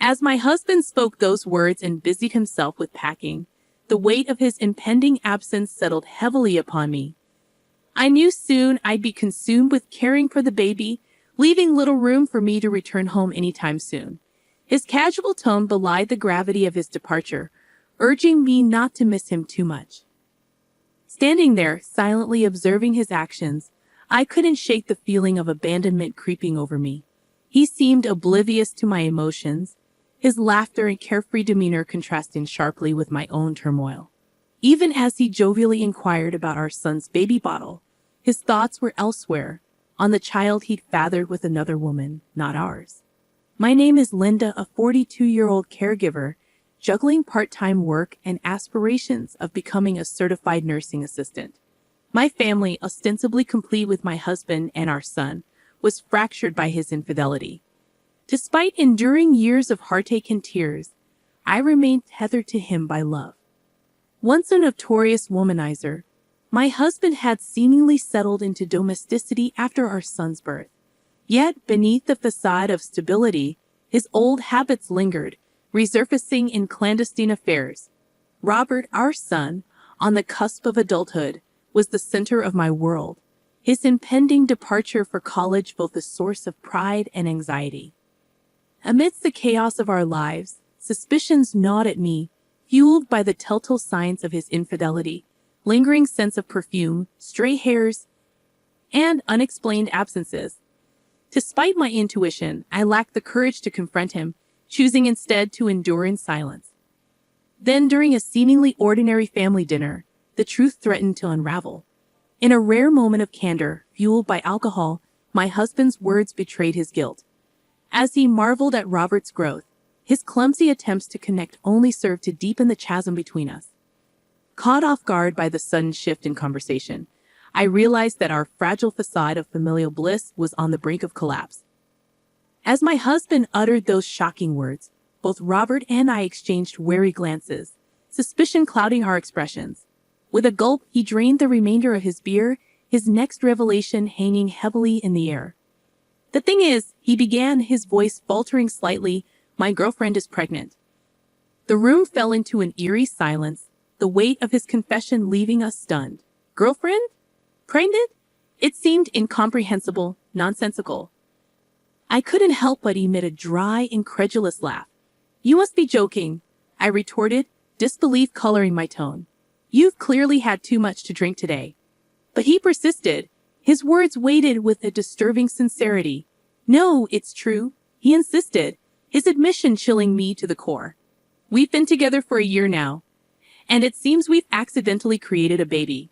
As my husband spoke those words and busied himself with packing, the weight of his impending absence settled heavily upon me. I knew soon I'd be consumed with caring for the baby, leaving little room for me to return home anytime soon. His casual tone belied the gravity of his departure, urging me not to miss him too much. Standing there, silently observing his actions, I couldn't shake the feeling of abandonment creeping over me. He seemed oblivious to my emotions, his laughter and carefree demeanor contrasting sharply with my own turmoil. Even as he jovially inquired about our son's baby bottle, his thoughts were elsewhere, on the child he'd fathered with another woman, not ours. My name is Linda, a 42-year-old caregiver, juggling part-time work and aspirations of becoming a certified nursing assistant. My family, ostensibly complete with my husband and our son, was fractured by his infidelity. Despite enduring years of heartache and tears, I remained tethered to him by love. Once a notorious womanizer, my husband had seemingly settled into domesticity after our son's birth. Yet, beneath the facade of stability, his old habits lingered, resurfacing in clandestine affairs. Robert, our son, on the cusp of adulthood, was the center of my world, his impending departure for college both a source of pride and anxiety. Amidst the chaos of our lives, suspicions gnawed at me, fueled by the telltale signs of his infidelity, lingering scents of perfume, stray hairs, and unexplained absences. Despite my intuition, I lacked the courage to confront him, choosing instead to endure in silence. Then, during a seemingly ordinary family dinner, the truth threatened to unravel. In a rare moment of candor, fueled by alcohol, my husband's words betrayed his guilt. As he marveled at Robert's growth, his clumsy attempts to connect only served to deepen the chasm between us. Caught off guard by the sudden shift in conversation, I realized that our fragile facade of familial bliss was on the brink of collapse. As my husband uttered those shocking words, both Robert and I exchanged wary glances, suspicion clouding our expressions. With a gulp, he drained the remainder of his beer, his next revelation hanging heavily in the air. "The thing is," he began, his voice faltering slightly, "my girlfriend is pregnant." The room fell into an eerie silence, the weight of his confession leaving us stunned. Girlfriend? Pregnant? It seemed incomprehensible, nonsensical. I couldn't help but emit a dry, incredulous laugh. "You must be joking," I retorted, disbelief coloring my tone. "You've clearly had too much to drink today." But he persisted, his words weighted with a disturbing sincerity. "No, it's true," he insisted, his admission chilling me to the core. "We've been together for a year now, and it seems we've accidentally created a baby."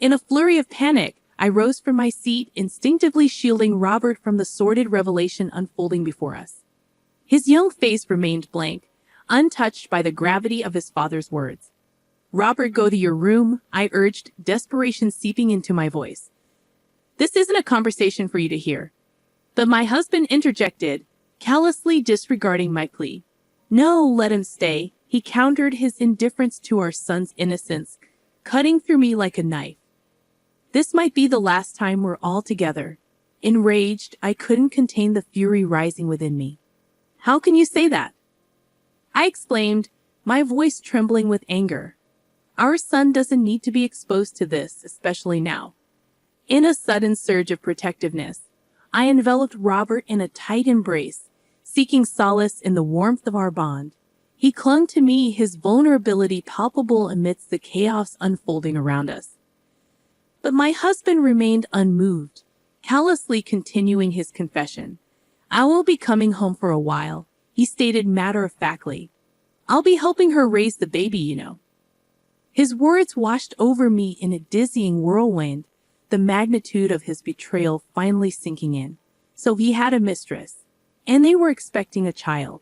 In a flurry of panic, I rose from my seat, instinctively shielding Robert from the sordid revelation unfolding before us. His young face remained blank, untouched by the gravity of his father's words. "Robert, go to your room," I urged, desperation seeping into my voice. "This isn't a conversation for you to hear." But my husband interjected, callously disregarding my plea. "No, let him stay," he countered, his indifference to our son's innocence cutting through me like a knife. This might be the last time we're all together. Enraged, I couldn't contain the fury rising within me. "How can you say that?" I exclaimed, my voice trembling with anger. "Our son doesn't need to be exposed to this, especially now." In a sudden surge of protectiveness, I enveloped Robert in a tight embrace, seeking solace in the warmth of our bond. He clung to me, his vulnerability palpable amidst the chaos unfolding around us. But my husband remained unmoved, callously continuing his confession. "I won't be coming home for a while," he stated matter-of-factly. "I'll be helping her raise the baby, you know." His words washed over me in a dizzying whirlwind, the magnitude of his betrayal finally sinking in. So he had a mistress, and they were expecting a child.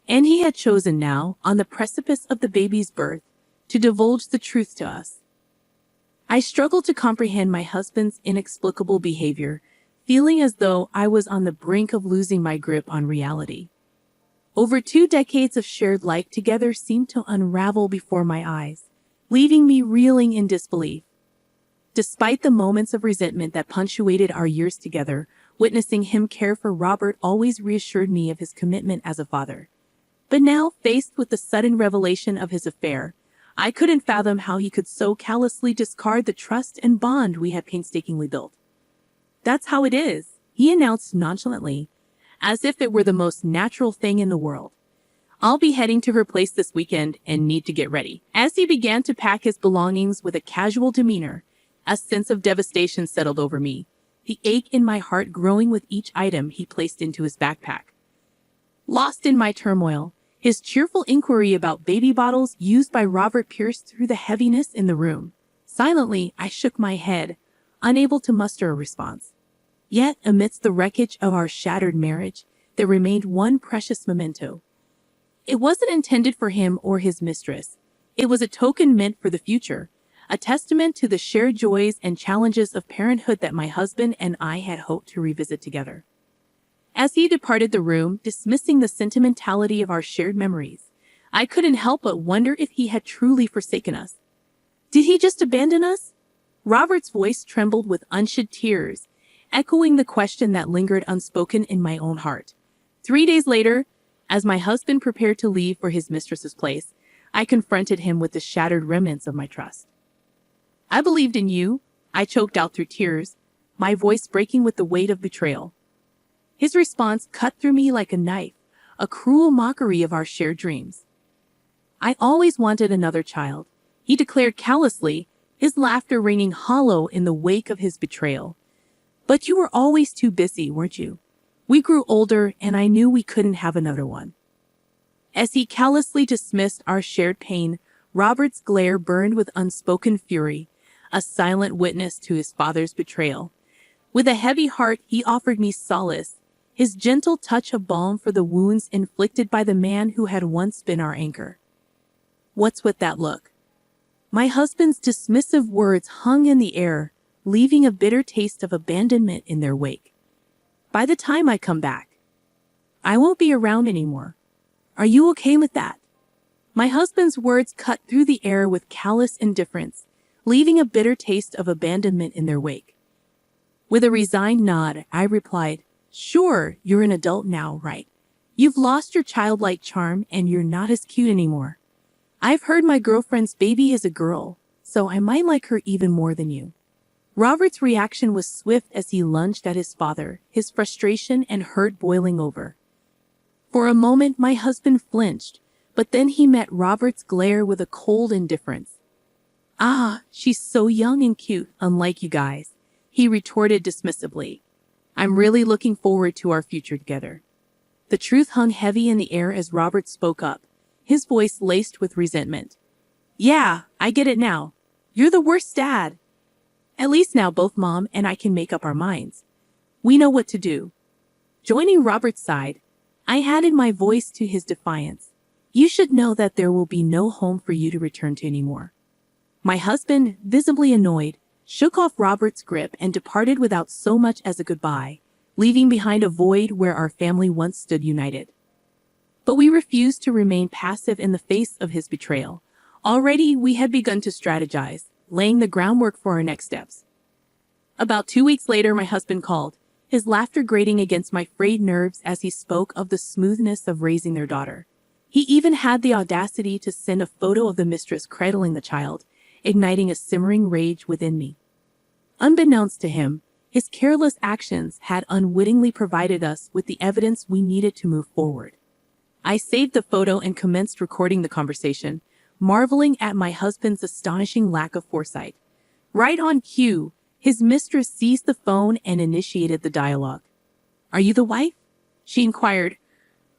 And he had chosen now, on the precipice of the baby's birth, to divulge the truth to us. I struggled to comprehend my husband's inexplicable behavior, feeling as though I was on the brink of losing my grip on reality. Over 2 decades of shared life together seemed to unravel before my eyes, leaving me reeling in disbelief. Despite the moments of resentment that punctuated our years together, witnessing him care for Robert always reassured me of his commitment as a father. But now, faced with the sudden revelation of his affair, I couldn't fathom how he could so callously discard the trust and bond we had painstakingly built. "That's how it is," he announced nonchalantly, as if it were the most natural thing in the world. "I'll be heading to her place this weekend and need to get ready." As he began to pack his belongings with a casual demeanor, a sense of devastation settled over me, the ache in my heart growing with each item he placed into his backpack. Lost in my turmoil, his cheerful inquiry about baby bottles used by Robert pierced through the heaviness in the room. Silently, I shook my head, unable to muster a response. Yet, amidst the wreckage of our shattered marriage, there remained one precious memento. It wasn't intended for him or his mistress. It was a token meant for the future, a testament to the shared joys and challenges of parenthood that my husband and I had hoped to revisit together. As he departed the room, dismissing the sentimentality of our shared memories, I couldn't help but wonder if he had truly forsaken us. Did he just abandon us? Robert's voice trembled with unshed tears, echoing the question that lingered unspoken in my own heart. 3 days later, as my husband prepared to leave for his mistress's place, I confronted him with the shattered remnants of my trust. "I believed in you," I choked out through tears, my voice breaking with the weight of betrayal. His response cut through me like a knife, a cruel mockery of our shared dreams. "I always wanted another child," he declared callously, his laughter ringing hollow in the wake of his betrayal. "But you were always too busy, weren't you? We grew older, and I knew we couldn't have another one." As he callously dismissed our shared pain, Robert's glare burned with unspoken fury, a silent witness to his father's betrayal. With a heavy heart, he offered me solace, his gentle touch of balm for the wounds inflicted by the man who had once been our anchor. "What's with that look?" My husband's dismissive words hung in the air, leaving a bitter taste of abandonment in their wake. "By the time I come back, I won't be around anymore. Are you okay with that?" My husband's words cut through the air with callous indifference, leaving a bitter taste of abandonment in their wake. With a resigned nod, I replied, "Sure, you're an adult now, right? You've lost your childlike charm and you're not as cute anymore. I've heard my girlfriend's baby is a girl, so I might like her even more than you." Robert's reaction was swift as he lunged at his father, his frustration and hurt boiling over. For a moment, my husband flinched, but then he met Robert's glare with a cold indifference. "Ah, she's so young and cute, unlike you guys," he retorted dismissively. "I'm really looking forward to our future together." The truth hung heavy in the air as Robert spoke up, his voice laced with resentment. "Yeah, I get it now. You're the worst dad. At least now both Mom and I can make up our minds. We know what to do." Joining Robert's side, I added my voice to his defiance. "You should know that there will be no home for you to return to anymore." My husband, visibly annoyed, shook off Robert's grip and departed without so much as a goodbye, leaving behind a void where our family once stood united. But we refused to remain passive in the face of his betrayal. Already we had begun to strategize, laying the groundwork for our next steps. About 2 weeks later, my husband called, his laughter grating against my frayed nerves as he spoke of the smoothness of raising their daughter. He even had the audacity to send a photo of the mistress cradling the child, igniting a simmering rage within me. Unbeknownst to him, his careless actions had unwittingly provided us with the evidence we needed to move forward. I saved the photo and commenced recording the conversation, marveling at my husband's astonishing lack of foresight. Right on cue, his mistress seized the phone and initiated the dialogue. "Are you the wife?" she inquired,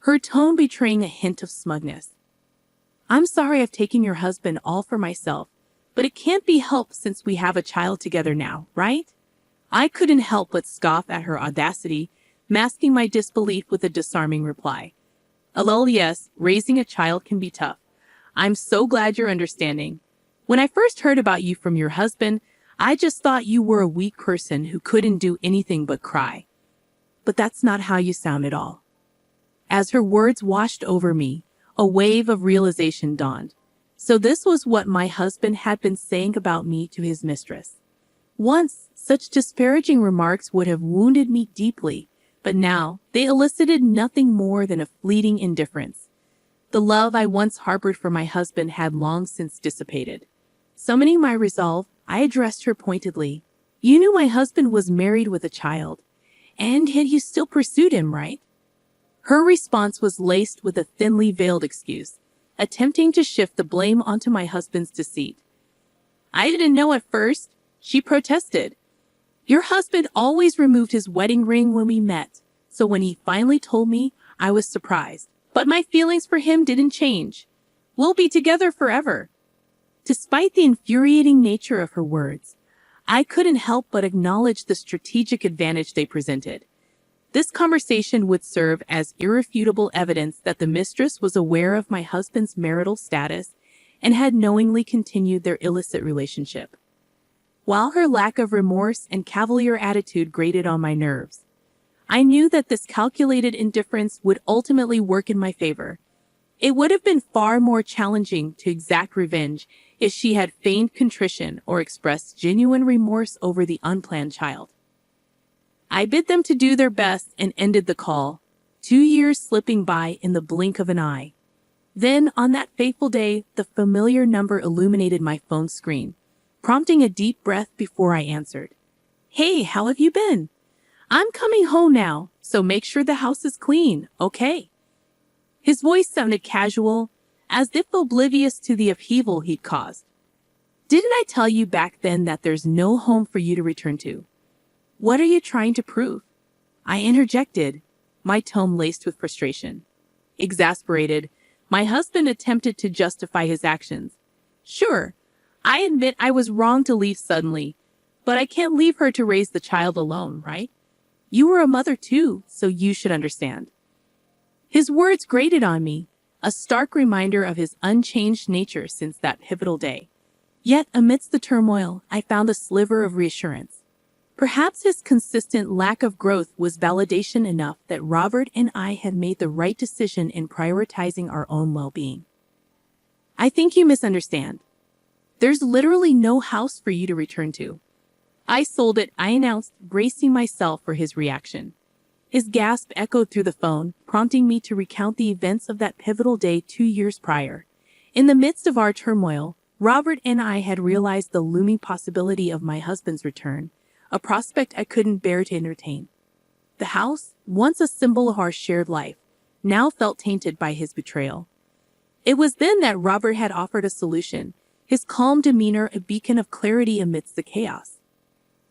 her tone betraying a hint of smugness. "I'm sorry I've taken your husband all for myself, but it can't be helped since we have a child together now, right?" I couldn't help but scoff at her audacity, masking my disbelief with a disarming reply. "Lol, yes, raising a child can be tough. I'm so glad you're understanding. When I first heard about you from your husband, I just thought you were a weak person who couldn't do anything but cry. But that's not how you sound at all." As her words washed over me, a wave of realization dawned. So this was what my husband had been saying about me to his mistress. Once, such disparaging remarks would have wounded me deeply, but now they elicited nothing more than a fleeting indifference. The love I once harbored for my husband had long since dissipated. Summoning my resolve, I addressed her pointedly. You knew my husband was married with a child, and yet you still pursued him, right? Her response was laced with a thinly veiled excuse, attempting to shift the blame onto my husband's deceit. I didn't know at first, she protested. Your husband always removed his wedding ring when we met, so when he finally told me, I was surprised. But my feelings for him didn't change. We'll be together forever. Despite the infuriating nature of her words, I couldn't help but acknowledge the strategic advantage they presented. This conversation would serve as irrefutable evidence that the mistress was aware of my husband's marital status and had knowingly continued their illicit relationship. While her lack of remorse and cavalier attitude grated on my nerves, I knew that this calculated indifference would ultimately work in my favor. It would have been far more challenging to exact revenge if she had feigned contrition or expressed genuine remorse over the unplanned child. I bid them to do their best and ended the call, 2 years slipping by in the blink of an eye. Then, on that fateful day, the familiar number illuminated my phone screen, prompting a deep breath before I answered. Hey, how have you been? I'm coming home now, so make sure the house is clean, okay? His voice sounded casual, as if oblivious to the upheaval he'd caused. Didn't I tell you back then that there's no home for you to return to? What are you trying to prove? I interjected, my tone laced with frustration. Exasperated, my husband attempted to justify his actions. Sure, I admit I was wrong to leave suddenly, but I can't leave her to raise the child alone, right? You were a mother too, so you should understand. His words grated on me, a stark reminder of his unchanged nature since that pivotal day. Yet, amidst the turmoil, I found a sliver of reassurance. Perhaps his consistent lack of growth was validation enough that Robert and I had made the right decision in prioritizing our own well-being. I think you misunderstand. There's literally no house for you to return to. I sold it, I announced, bracing myself for his reaction. His gasp echoed through the phone, prompting me to recount the events of that pivotal day 2 years prior. In the midst of our turmoil, Robert and I had realized the looming possibility of my husband's return, a prospect I couldn't bear to entertain. The house, once a symbol of our shared life, now felt tainted by his betrayal. It was then that Robert had offered a solution, his calm demeanor a beacon of clarity amidst the chaos.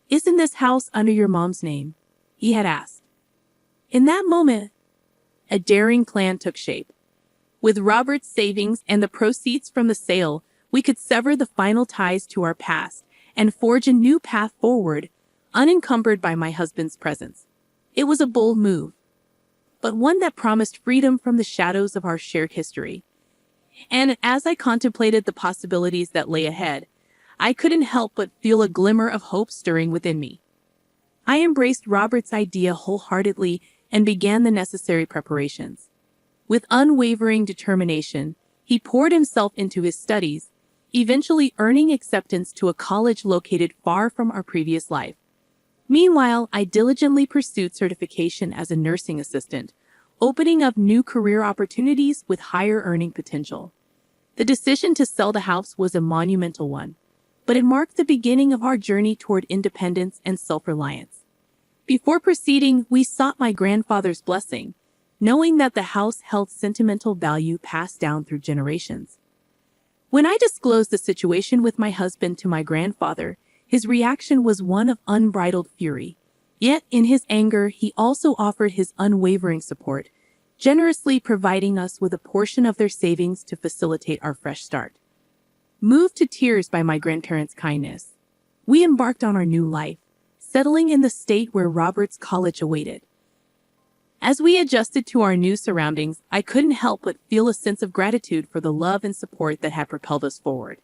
Isn't this house under your mom's name? He had asked. In that moment, a daring plan took shape. With Robert's savings and the proceeds from the sale, we could sever the final ties to our past and forge a new path forward, unencumbered by my husband's presence. It was a bold move, but one that promised freedom from the shadows of our shared history. And as I contemplated the possibilities that lay ahead, I couldn't help but feel a glimmer of hope stirring within me. I embraced Robert's idea wholeheartedly and began the necessary preparations. With unwavering determination, he poured himself into his studies, eventually earning acceptance to a college located far from our previous life. Meanwhile, I diligently pursued certification as a nursing assistant, opening up new career opportunities with higher earning potential. The decision to sell the house was a monumental one, but it marked the beginning of our journey toward independence and self-reliance. Before proceeding, we sought my grandfather's blessing, knowing that the house held sentimental value passed down through generations. When I disclosed the situation with my husband to my grandfather, his reaction was one of unbridled fury. Yet, in his anger, he also offered his unwavering support, generously providing us with a portion of their savings to facilitate our fresh start. Moved to tears by my grandparents' kindness, we embarked on our new life, settling in the state where Robert's college awaited. As we adjusted to our new surroundings, I couldn't help but feel a sense of gratitude for the love and support that had propelled us forward.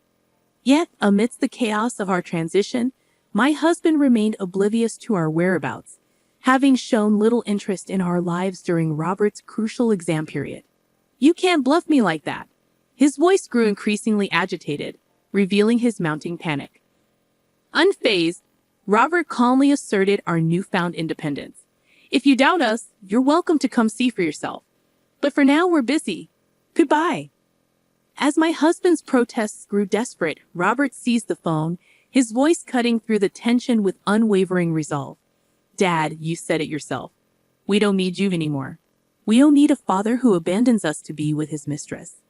Yet, amidst the chaos of our transition, my husband remained oblivious to our whereabouts, having shown little interest in our lives during Robert's crucial exam period. You can't bluff me like that. His voice grew increasingly agitated, revealing his mounting panic. Unfazed, Robert calmly asserted our newfound independence. If you doubt us, you're welcome to come see for yourself. But for now, we're busy. Goodbye. As my husband's protests grew desperate, Robert seized the phone, his voice cutting through the tension with unwavering resolve. Dad, you said it yourself. We don't need you anymore. We don't need a father who abandons us to be with his mistress.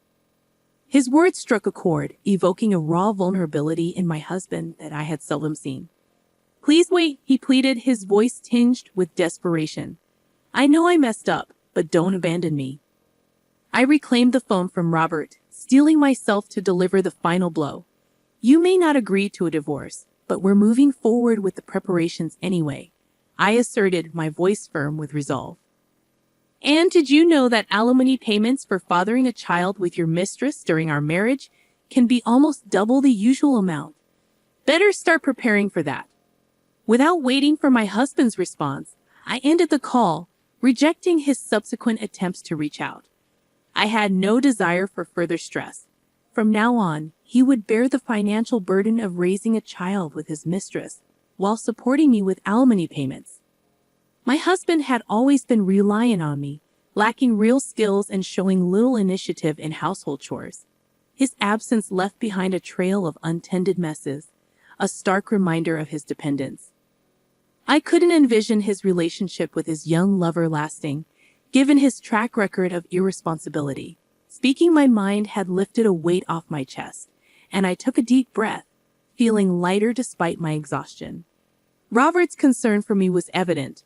His words struck a chord, evoking a raw vulnerability in my husband that I had seldom seen. Please wait, he pleaded, his voice tinged with desperation. I know I messed up, but don't abandon me. I reclaimed the phone from Robert, steeling myself to deliver the final blow. You may not agree to a divorce, but we're moving forward with the preparations anyway, I asserted, my voice firm with resolve. And did you know that alimony payments for fathering a child with your mistress during our marriage can be almost double the usual amount? Better start preparing for that. Without waiting for my husband's response, I ended the call, rejecting his subsequent attempts to reach out. I had no desire for further stress. From now on, he would bear the financial burden of raising a child with his mistress, while supporting me with alimony payments. My husband had always been reliant on me, lacking real skills and showing little initiative in household chores. His absence left behind a trail of untended messes, a stark reminder of his dependence. I couldn't envision his relationship with his young lover lasting, given his track record of irresponsibility. Speaking my mind had lifted a weight off my chest, and I took a deep breath, feeling lighter despite my exhaustion. Robert's concern for me was evident,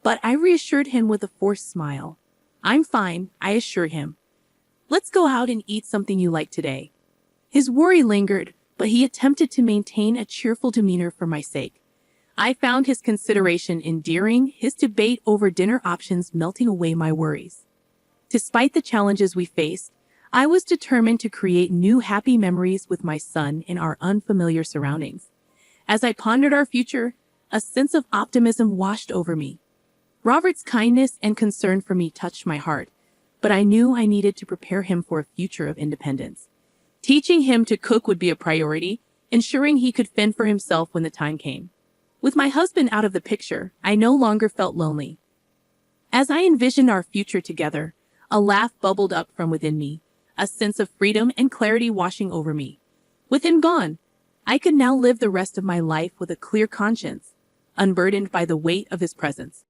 but I reassured him with a forced smile. I'm fine, I assured him. Let's go out and eat something you like today. His worry lingered, but he attempted to maintain a cheerful demeanor for my sake. I found his consideration endearing, his debate over dinner options melting away my worries. Despite the challenges we faced, I was determined to create new happy memories with my son in our unfamiliar surroundings. As I pondered our future, a sense of optimism washed over me. Robert's kindness and concern for me touched my heart, but I knew I needed to prepare him for a future of independence. Teaching him to cook would be a priority, ensuring he could fend for himself when the time came. With my husband out of the picture, I no longer felt lonely. As I envisioned our future together, a laugh bubbled up from within me, a sense of freedom and clarity washing over me. With him gone, I could now live the rest of my life with a clear conscience, unburdened by the weight of his presence.